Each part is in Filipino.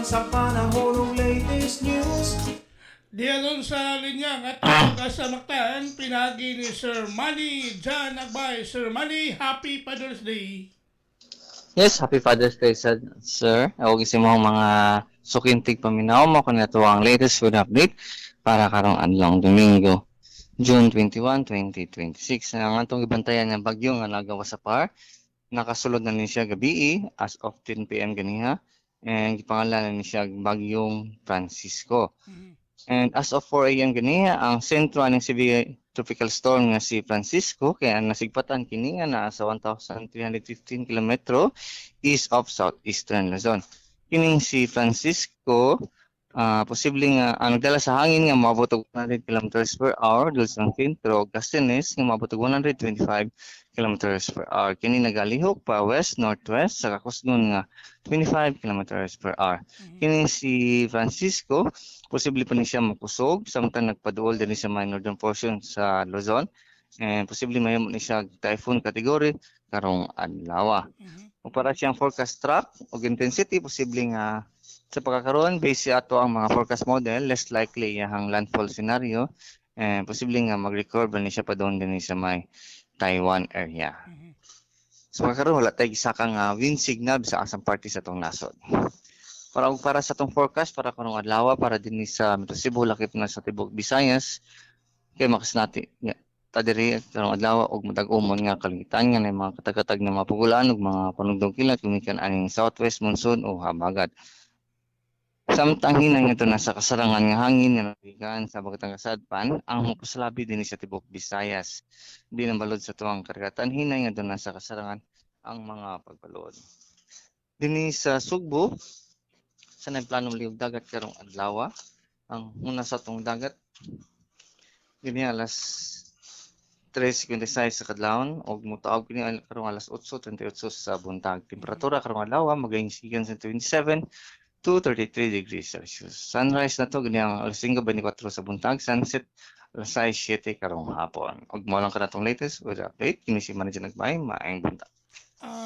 sa panahon ng latest news. Diyan sa linya at pagkasamaktan, pinagi ni Sir Manny John Agbay. Sir Manny, Happy Father's Day. Yes, happy Father's Day, sir. Ako kasi mo mga sukintig paminaw mo kung ito ang latest food update para karong adlong Domingo, June 21, 2026. Ang atong ibantayan ng bagyo nga nagawa sa par, nakasulod na ni siya gabi as of 10 p.m. ganiha, and gipangalanan ni siya bagyong Francisco. And as of 4 a.m. ganiha, ang sentro ng severe tropical storm nga si Francisco kaya nasigpatan kini nga naa sa 1,315 kilometro east of southeastern Luzon. Kining si Francisco posibleng nagdala sa hangin nga moabot og 100 kilometers per hour dulce ng sentro, gustiness nga moabot og 125 kilometers per hour. Kini nagalihok pa west northwest sa kakusgon nga 25 kilometers per hour. Kini si Francisco posible pa ni siya makusog samtang nagpaduol din sa may northern portion sa Luzon, and posible mahimo ni siya typhoon category karong adlaw. Kung para siyang forecast track og intensity, posible nga sa pagkakaroon base sa ato ang mga forecast model, less likely ang landfall scenario, and posible nga mag-record ba ni siya pa doon din sa may Taiwan area. So pagkakaroon wala tayo gisakang wind signal sa asang party sa tong nasod. Para sa tong forecast para karong adlaw para din sa Metro Cebu, lakip na sa tibok Visayas, kay makasnati tadiri karong adlaw og matag-umon nga kalangitan nga mga katag-katag na mga pagulaan ug mga panugdong kilat kumikan aning southwest monsoon o habagat. Samtang hinay nga na sa kasarangan nga hangin nga nabigan sa bagatang kasadpan ang mapasalabi din sa tibok Visayas. Di nang balod sa tuwang karagatan hinay nga na sa kasarangan ang mga pagbalod. Dinhi sa Sugbo sa nagplanong liog dagat karong adlaw, ang una sa tong dagat dinhi alas 3:56 sa kadlawon og motaog kini karong alas 8:38 sa buntag. Temperatura karong adlaw magayong sa 27 to 33 degrees Celsius. Sunrise na to gani ang alas 5:24 sa buntag, sunset alas 6:07 karong hapon. Og mo lang kanatong latest with update kini si Manager Nagbay, maayong buntag.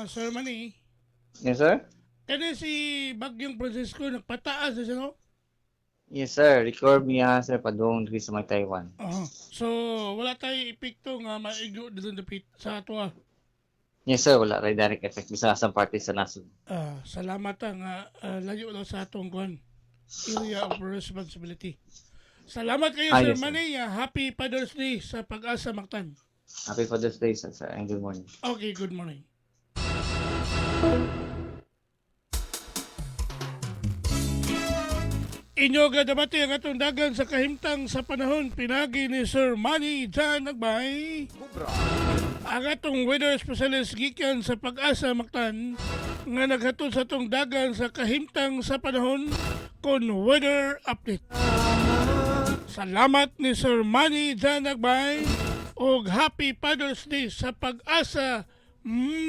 Sir Manny, Yes sir. kani si Bagyong Francisco nagpataas na siya, no? Yes sir, record niya sir padung diri sa may Taiwan. So, wala tayo epekto nga maigo dito sa ato. Yes sir, wala ray direct effect bisa sa party sa nasod. Salamat nga layo lang sa atong area of responsibility. Salamat kayo, Sir Yes, sir. Manny. Happy Father's Day sa Pag-asa Mactan. Happy Father's Day sir, and good morning. Okay, good morning. Inyo gadabati ang atong dagan sa kahimtang sa panahon, pinagi ni Sir Manny John Agbay. Ang atong weather specialist gikan sa Pag-asa Mactan nga naghatod sa atong dagan sa kahimtang sa panahon kon weather update. Salamat ni Sir Manny John Agbay ug Happy Father's Day sa Pag-asa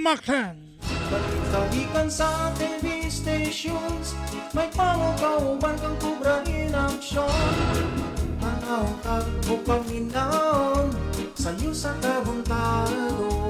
Mactan. Balik-balikan sa TV stations, may pangukauban kang kubra in action. Manaw ka o paminaw, sa'yo sa kabuntago.